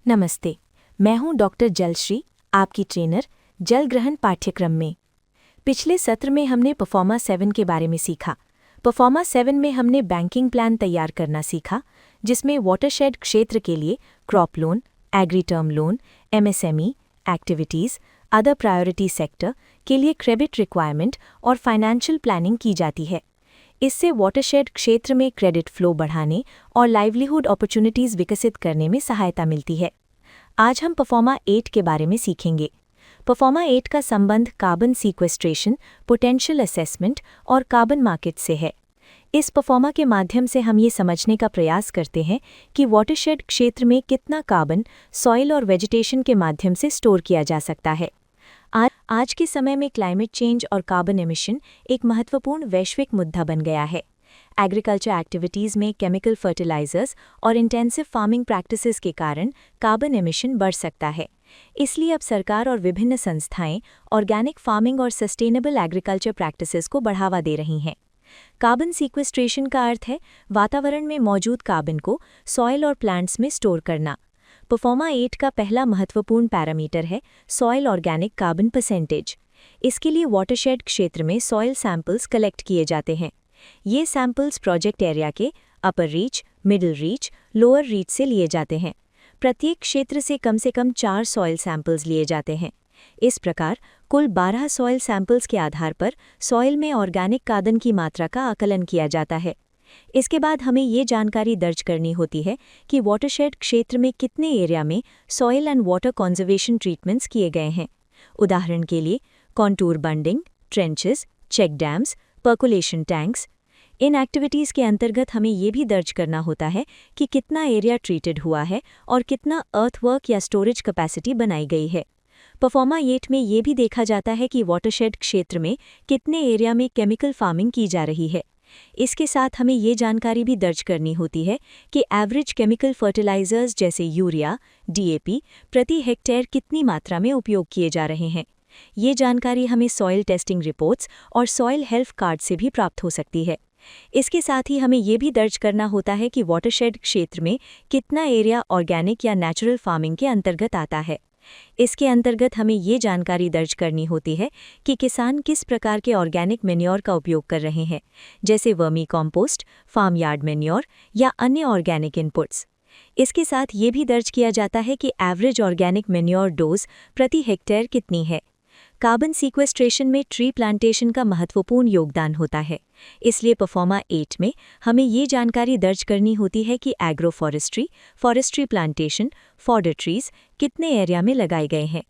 नमस्ते, मैं हूं डॉक्टर जलश्री, आपकी ट्रेनर जल ग्रहण पाठ्यक्रम में। पिछले सत्र में हमने परफॉर्मा 7 के बारे में सीखा। परफॉर्मा 7 में हमने बैंकिंग प्लान तैयार करना सीखा, जिसमें वाटरशेड क्षेत्र के लिए crop loan, agri term loan, MSME, activities, other priority sector के लिए क्रेडिट रिक्वायरमेंट और फाइनेंशियल प्लानिंग की जाती है। इससे वाटरशेड क्षेत्र में क्रेडिट फ्लो बढ़ाने और लाइवलीहुड अपॉर्चुनिटीज़ विकसित करने में सहायता मिलती है। आज हम परफॉर्मा 8 के बारे में सीखेंगे। परफॉर्मा 8 का संबंध कार्बन सीक्वेस्ट्रेशन, पोटेंशियल असेसमेंट और कार्बन मार्केट से है। इस परफॉर्मा के माध्यम से हम ये समझने का प्रयास करते हैं कि वाटरशेड क्षेत्र में कितना कार्बन सॉइल और वेजिटेशन के माध्यम से स्टोर किया जा सकता है। आज के समय में क्लाइमेट चेंज और कार्बन एमिशन एक महत्वपूर्ण वैश्विक मुद्दा बन गया है। एग्रीकल्चर एक्टिविटीज़ में केमिकल फर्टिलाइजर्स और इंटेंसिव फार्मिंग प्रैक्टिसेस के कारण कार्बन एमिशन बढ़ सकता है। इसलिए अब सरकार और विभिन्न संस्थाएं ऑर्गेनिक फार्मिंग और सस्टेनेबल एग्रीकल्चर प्रैक्टिसेस को बढ़ावा दे रही हैं। कार्बन सीक्वेस्ट्रेशन का अर्थ है वातावरण में मौजूद कार्बन को सॉइल और प्लांट्स में स्टोर करना। परफॉर्मा 8 का पहला महत्वपूर्ण पैरामीटर है सॉइल ऑर्गेनिक कार्बन परसेंटेज। इसके लिए वाटरशेड क्षेत्र में सॉइल सैंपल्स कलेक्ट किए जाते हैं। ये सैंपल्स प्रोजेक्ट एरिया के upper reach, middle reach, lower reach से लिए जाते हैं। प्रत्येक क्षेत्र से कम 4 सॉइल सैंपल्स लिए जाते हैं। इस प्रकार कुल 12 सॉइल सैंपल्स के आधार पर सॉइल में ऑर्गेनिक कार्बन की मात्रा का आकलन किया जाता है। इसके बाद हमें ये जानकारी दर्ज करनी होती है कि वाटरशेड क्षेत्र में कितने एरिया में soil and water conservation treatments किए गए हैं। उदाहरण के लिए contour bunding, trenches, check dams, percolation tanks. इन एक्टिविटीज़ के अंतर्गत हमें ये भी दर्ज करना होता है कि कितना एरिया ट्रीटेड हुआ है और कितना अर्थवर्क या स्टोरेज कैपेसिटी बनाई गई है। परफॉर्मा 8 में ये भी देखा जाता है कि वाटरशेड क्षेत्र में कितने एरिया में केमिकल फार्मिंग की जा रही है। इसके साथ हमें ये जानकारी भी दर्ज करनी होती है कि एवरेज केमिकल फर्टिलाइजर्स जैसे यूरिया, डीएपी प्रति हेक्टेयर कितनी मात्रा में उपयोग किए जा रहे हैं। ये जानकारी हमें सॉइल टेस्टिंग रिपोर्ट्स और सॉइल हेल्थ कार्ड से भी प्राप्त हो सकती है। इसके साथ ही हमें ये भी दर्ज करना होता है कि वाटरशेड क्षेत्र में कितना एरिया ऑर्गेनिक या नेचुरल फार्मिंग के अंतर्गत आता है। इसके अंतर्गत हमें ये जानकारी दर्ज करनी होती है कि किसान किस प्रकार के ऑर्गेनिक मैन्योर का उपयोग कर रहे हैं, जैसे vermicompost, farmyard manure या अन्य ऑर्गेनिक इनपुट्स। इसके साथ ये भी दर्ज किया जाता है कि एवरेज ऑर्गेनिक मैन्योर डोज प्रति हेक्टेयर कितनी है। कार्बन सीक्वेस्ट्रेशन में ट्री प्लांटेशन का महत्वपूर्ण योगदान होता है। इसलिए परफॉर्मा 8 में हमें ये जानकारी दर्ज करनी होती है कि agro forestry, forestry plantation, fodder trees कितने एरिया में लगाए गए हैं।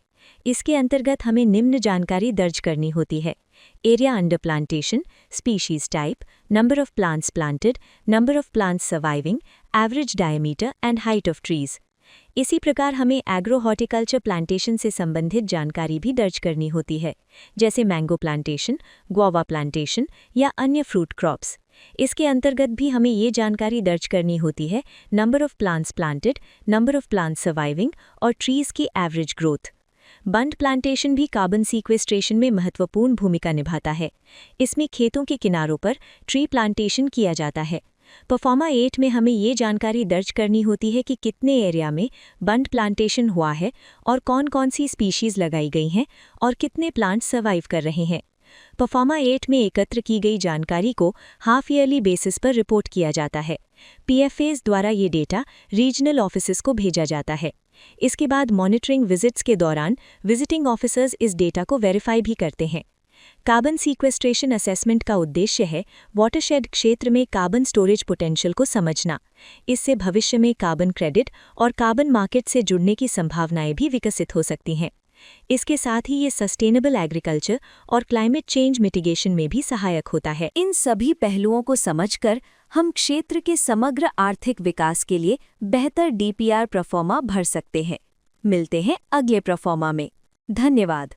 इसके अंतर्गत हमें निम्न जानकारी दर्ज करनी होती है: area under plantation, species type, number of plants planted, number of plants surviving, average diameter and height of trees. इसी प्रकार हमें एग्रो हॉर्टिकल्चर प्लांटेशन से संबंधित जानकारी भी दर्ज करनी होती है, जैसे मैंगो प्लांटेशन, गुआवा प्लांटेशन या अन्य फ्रूट क्रॉप्स। इसके अंतर्गत भी हमें ये जानकारी दर्ज करनी होती है: number of plants planted, number of plants surviving और ट्रीज की एवरेज ग्रोथ। बंड प्लांटेशन भी कार्बन सीक्वेस्ट्रेशन में महत्वपूर्ण भूमिका निभाता है। इसमें खेतों के किनारों पर ट्री प्लांटेशन किया जाता है। परफॉर्मा 8 में हमें ये जानकारी दर्ज करनी होती है कि कितने एरिया में बंड प्लांटेशन हुआ है और कौन कौन सी स्पीशीज़ लगाई गई हैं और कितने प्लांट्स सर्वाइव कर रहे हैं। परफॉर्मा 8 में एकत्र की गई जानकारी को हाफ ईयरली बेसिस पर रिपोर्ट किया जाता है। पीएफएस द्वारा ये डेटा रीजनल ऑफिसेस को भेजा जाता है। इसके बाद मॉनिटरिंग विजिट्स के दौरान विजिटिंग ऑफिसर्स इस डेटा को वेरीफाई भी करते हैं। कार्बन सीक्वेस्ट्रेशन असेसमेंट का उद्देश्य है वाटरशेड क्षेत्र में कार्बन स्टोरेज पोटेंशियल को समझना। इससे भविष्य में कार्बन क्रेडिट और कार्बन मार्केट से जुड़ने की संभावनाएं भी विकसित हो सकती हैं। इसके साथ ही ये सस्टेनेबल एग्रीकल्चर और क्लाइमेट चेंज मिटिगेशन में भी सहायक होता है। इन सभी पहलुओं को समझकर हम क्षेत्र के समग्र आर्थिक विकास के लिए बेहतर डीपीआर परफॉर्मा भर सकते हैं। मिलते हैं अगले परफॉर्मा में। धन्यवाद।